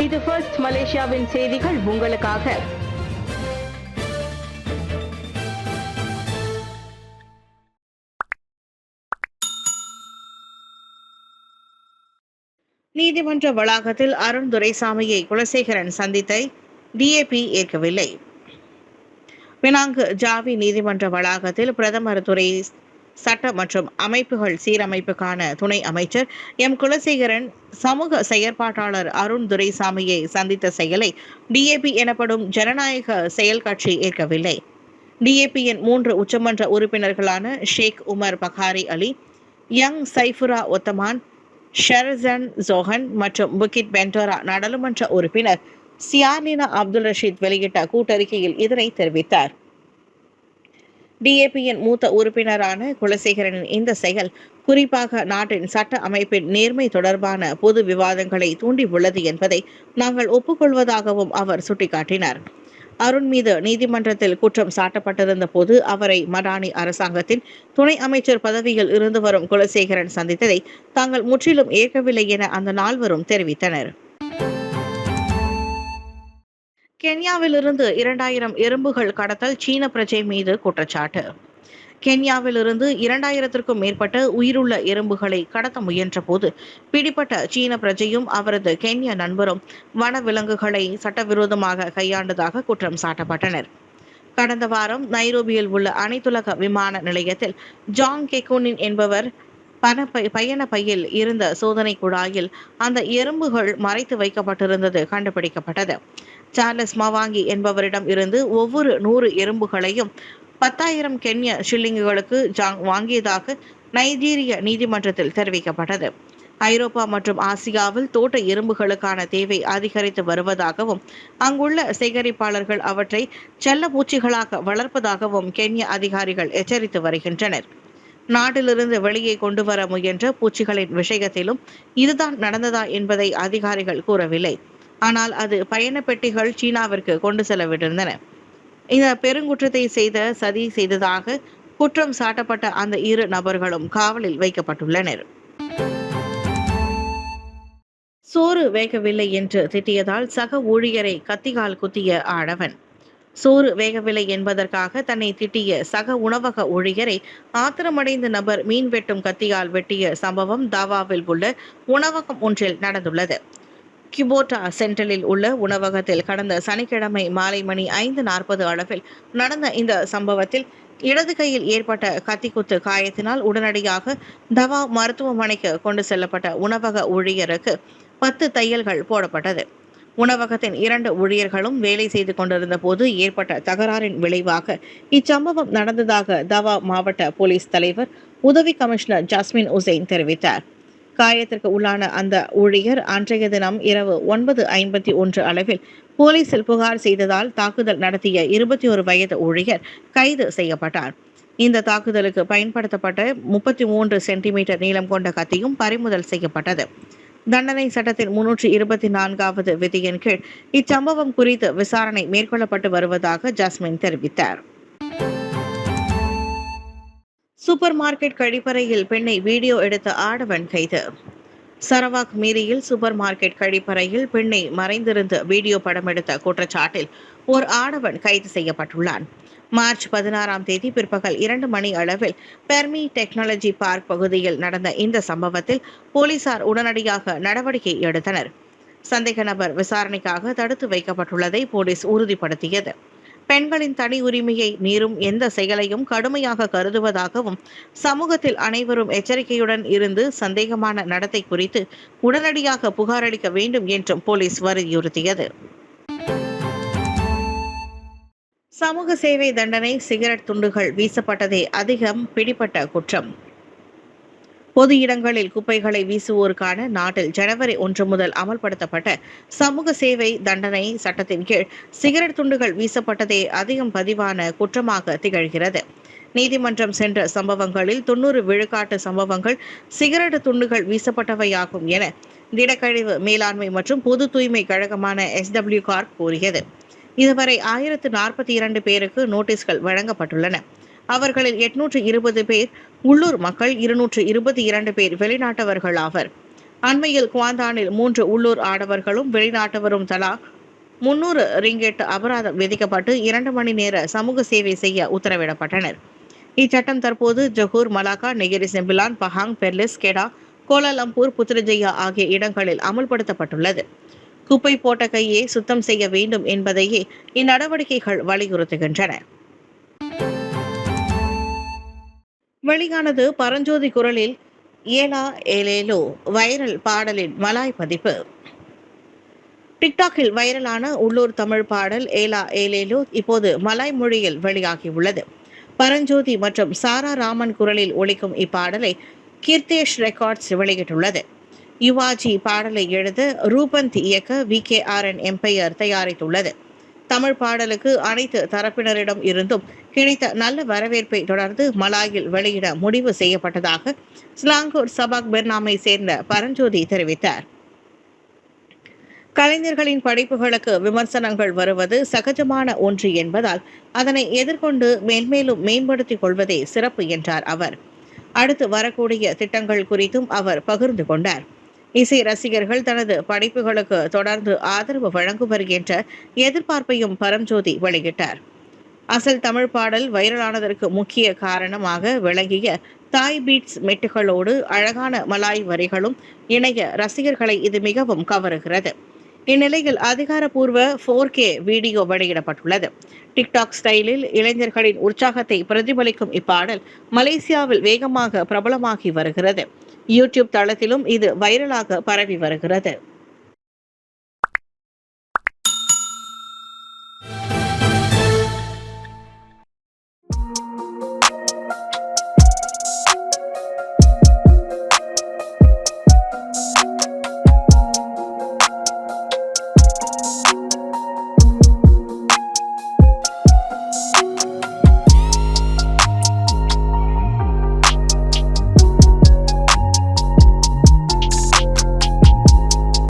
இது ஃபர்ஸ்ட் மலேசியாவின் செய்திகள் உங்களுக்காக. நீதிமன்ற வளாகத்தில் அருண் துரைசாமியை குலசேகரன் சந்தித்தை டிஏபி ஏற்கவில்லை. பினாங்கு ஜாவி நீதிமன்ற வளாகத்தில் பிரதமர் துறை சட்ட மற்றும் அமைப்புகள் சீரமைப்புக்கான துணை அமைச்சர் எம் குலசேகரன் சமூக செயற்பாட்டாளர் அருண் துரைசாமியை சந்தித்த செயலை டிஏபி எனப்படும் ஜனநாயக செயல் கட்சி ஏற்கவில்லை. டிஏபியின் 3 உச்சமன்ற உறுப்பினர்களான ஷேக் உமர் பகாரி அலி, யங் சைஃபுரா ஒத்தமான், ஷெரசன் ஜோஹன் மற்றும் புக்கிட் பென்டோரா நாடாளுமன்ற உறுப்பினர் சியாலினா அப்துல் ரஷீத் வெளியிட்ட கூட்டறிக்கையில் இதனை தெரிவித்தார். டிஏபியின் மூத்த உறுப்பினரான குலசேகரனின் இந்த செயல் குறிப்பாக நாட்டின் சட்ட அமைப்பின் நேர்மை தொடர்பான பொது விவாதங்களை தூண்டியுள்ளது என்பதை நாங்கள் ஒப்புக்கொள்வதாகவும் அவர் சுட்டிக்காட்டினார். அருண் மீது நீதிமன்றத்தில் குற்றம் சாட்டப்பட்டிருந்த போது அவரை மடானி அரசாங்கத்தின் துணை அமைச்சர் பதவியில் இருந்து வரும் குலசேகரன் சந்தித்ததை தாங்கள் முற்றிலும் ஏற்கவில்லை என அந்த நால்வரும் தெரிவித்தனர். கென்யாவிலிருந்து 2000 எறும்புகள் கடத்தல் சீன பிரஜை மீது குற்றச்சாட்டு. கென்யாவிலிருந்து 2000க்கும் மேற்பட்ட உயிருள்ள எறும்புகளை கடத்த முயன்ற போது பிடிப்பட்ட சீன பிரஜையும் அவரது கென்யா நண்பரும் வனவிலங்குகளை சட்டவிரோதமாக கையாண்டதாக குற்றம் சாட்டப்பட்டனர். கடந்த வாரம் நைரோபியில் உள்ள அனைத்துலக விமான நிலையத்தில் ஜாங் கெகோனின் என்பவர் பயண பையில் இருந்த சோதனை குழாயில் அந்த எறும்புகள் மறைத்து வைக்கப்பட்டிருந்தது கண்டுபிடிக்கப்பட்டது. சார்லஸ் மவாங்கி என்பவரிடம் இருந்து ஒவ்வொரு 100 எறும்புகளையும் 10,000 கென்ய ஷில்லிங்குகளுக்கு ஜாங் வாங்கியதாக நைஜீரிய நீதிமன்றத்தில் தெரிவிக்கப்பட்டது. ஐரோப்பா மற்றும் ஆசியாவில் தோட்ட எறும்புகளுக்கான தேவை அதிகரித்து வருவதாகவும் அங்குள்ள சேகரிப்பாளர்கள் அவற்றை செல்ல பூச்சிகளாக வளர்ப்பதாகவும் கென்ய அதிகாரிகள் எச்சரித்து வருகின்றனர். நாட்டிலிருந்து வெளியே கொண்டு வர முயன்ற பூச்சிகளின் விஷயத்திலும் இதுதான் நடந்ததா என்பதை அதிகாரிகள் கூறவில்லை. ஆனால் அது பயண பெட்டிகள் சீனாவிற்கு கொண்டு செல்லப்பட்டிருந்தன. இந்த பெருங்குற்றத்தை சதி செய்ததாக குற்றம் சாட்டப்பட்ட அந்த 2 நபர்களும் காவலில் வைக்கப்பட்டுள்ளனர். சோறு வேகவில்லை என்று திட்டியதால் சக ஊழியரை கத்தியால் குத்திய ஆடவன். சோறு வேகவில்லை என்பதற்காக தன்னை திட்டிய சக உணவக ஊழியரை ஆத்திரமடைந்த நபர் மீன் வெட்டும் கத்தியால் வெட்டிய சம்பவம் தாவாவில் உள்ள உணவகம் ஒன்றில் நடந்துள்ளது. கிபோட்டா சென்ட்ரலில் உள்ள உணவகத்தில் கடந்த சனிக்கிழமை மாலை மணி 5:40 அளவில் நடந்த இந்த சம்பவத்தில் இடது கையில் ஏற்பட்ட கத்திக்குத்து காயத்தினால் உடனடியாக தவா மருத்துவமனைக்கு கொண்டு செல்லப்பட்ட உணவக ஊழியருக்கு 10 தையல்கள் போடப்பட்டது. உணவகத்தின் 2 ஊழியர்களும் வேலை செய்து கொண்டிருந்த போது ஏற்பட்ட தகராறின் விளைவாக இச்சம்பவம் நடந்ததாக தவா மாவட்ட போலீஸ் தலைவர் உதவி கமிஷனர் ஜாஸ்மின் உசைன் தெரிவித்தார். காயத்திற்கு உள்ளான அந்த ஊழியர் அன்றைய தினம் இரவு 9:51 அளவில் போலீசில் புகார் செய்ததால் தாக்குதல் நடத்திய 21 வயது ஊழியர் கைது செய்யப்பட்டார். இந்த தாக்குதலுக்கு பயன்படுத்தப்பட்ட 33 சென்டிமீட்டர் நீளம் கொண்ட கத்தியும் பறிமுதல் செய்யப்பட்டது. தண்டனை சட்டத்தின் 324வது விதியின் கீழ் இச்சம்பவம் குறித்து விசாரணை மேற்கொள்ளப்பட்டு வருவதாக ஜாஸ்மின் தெரிவித்தார். சூப்பர் மார்க்கெட் கழிப்பறையில் பெண்ணை வீடியோ எடுத்த ஆடவன் கைது. சரவாக் மீரியில் சூப்பர் மார்க்கெட் கழிப்பறையில் பெண்ணை மறைந்திருந்து வீடியோ படம் எடுத்த குற்றச்சாட்டில் ஓர் ஆடவன் கைது செய்யப்பட்டுள்ளான். மார்ச் 16ஆம் தேதி பிற்பகல் 2 மணி அளவில் பெர்மி டெக்னாலஜி பார்க் பகுதியில் நடந்த இந்த சம்பவத்தில் போலீசார் உடனடியாக நடவடிக்கை எடுத்தனர். சந்தேக நபர் விசாரணைக்காக தடுத்து வைக்கப்பட்டுள்ளதை போலீஸ் உறுதிப்படுத்தியது. பெண்களின் தனி உரிமையை மீறும் எந்த செயலையும் கடுமையாக கருதுவதாகவும் சமூகத்தில் அனைவரும் எச்சரிக்கையுடன் இருந்து சந்தேகமான நடத்தை குறித்து உடனடியாக புகாரளிக்க வேண்டும் என்றும் போலீஸ் வலியுறுத்தியது. சமூக சேவை தண்டனை சிகரெட் துண்டுகள் வீசப்பட்டதே அதிகம் பிடிபட்ட குற்றம். பொது இடங்களில் குப்பைகளை வீசுவோருக்கான நாட்டில் ஜனவரி 1 முதல் அமல்படுத்தப்பட்ட சமூக சேவை தண்டனை சட்டத்தின் கீழ் சிகரெட் துண்டுகள் வீசப்பட்டதே அதிகம் பதிவான குற்றமாக திகழ்கிறது. நீதிமன்றம் சென்ற சம்பவங்களில் 90 விழுக்காட்டு சம்பவங்கள் சிகரெட் துண்டுகள் வீசப்பட்டவையாகும் என திடக்கழிவு மேலாண்மை மற்றும் பொது தூய்மை கழகமான SW கார்ப் கூறியது. இதுவரை 1042 பேருக்கு நோட்டீஸ்கள் வழங்கப்பட்டுள்ளன. அவர்களில் 820 பேர் உள்ளூர் மக்கள், 222 பேர் வெளிநாட்டவர்கள் ஆவர். அண்மையில் குவாந்தானில் 3 உள்ளூர் ஆடவர்களும் வெளிநாட்டவரும் தலா 300 ரிங்கெட் அபராதம் விதிக்கப்பட்டு 2 மணி நேர சமூக சேவை செய்ய உத்தரவிடப்பட்டனர். இச்சட்டம் தற்போது Johor, Malacca, Negeri Sembilan, Pahang, Perlis, கெடா, கோலாலம்பூர், புத்ரஜயா ஆகிய இடங்களில் அமல்படுத்தப்பட்டுள்ளது. குப்பை போட்ட கையே சுத்தம் செய்ய வேண்டும் என்பதையே இந்நடவடிக்கைகள் வலியுறுத்துகின்றன. வெளியானது பரஞ்சோதி குரலில் ஏலா ஏலேலோ வைரல் பாடலின் மலாய் பதிப்பு. டிக்டாக்கில் வைரலான உள்ளூர் தமிழ் பாடல் ஏலா ஏலேலோ இப்போது மலாய் மொழியில் வெளியாகியுள்ளது. பரஞ்சோதி மற்றும் சாரா ராமன் குரலில் ஒலிக்கும் இப்பாடலை கீர்த்தேஷ் ரெக்கார்ட்ஸ் வெளியிட்டுள்ளது. யுவாஜி பாடலை எழுத ரூபந்த் இயக்க VKRN எம்பையர் தயாரித்துள்ளது. தமிழ் பாடலுக்கு அனைத்து தரப்பினரிடம் இருந்தும் கிடைத்த நல்ல வரவேற்பை தொடர்ந்து மலாயில் வெளியிட முடிவு செய்யப்பட்டதாக ஸ்லாங்கூர் சபாக் பெர்னாமை சேர்ந்த பரஞ்சோதி தெரிவித்தார். கலைஞர்களின் படைப்புகளுக்கு விமர்சனங்கள் வருவது சகஜமான ஒன்று என்பதால் அதனை எதிர்கொண்டு மேன்மேலும் மேம்படுத்திக் கொள்வதே சிறப்பு என்றார் அவர். அடுத்து வரக்கூடிய திட்டங்கள் குறித்தும் அவர் பகிர்ந்து கொண்டார். இசை ரசிகர்கள் தனது படைப்புகளுக்கு தொடர்ந்து ஆதரவு வழங்குவர் என்ற எதிர்பார்ப்பையும் பரஞ்சோதி வெளியிட்டார். அசல் தமிழ் பாடல் வைரலானதற்கு முக்கிய காரணமாக விளங்கிய தாய் பீட்ஸ் மெட்டுகளோடு அழகான மலாய் வரிகளும் இணைய ரசிகர்களை இது மிகவும் கவருகிறது. இந்நிலையில் அதிகாரப்பூர்வ 4K வீடியோ வெளியிடப்பட்டுள்ளது. டிக்டாக் ஸ்டைலில் இளைஞர்களின் உற்சாகத்தை பிரதிபலிக்கும் இப்பாடல் மலேசியாவில் வேகமாக பிரபலமாகி வருகிறது. யூடியூப் தளத்திலும் இது வைரலாக பரவி வருகிறது.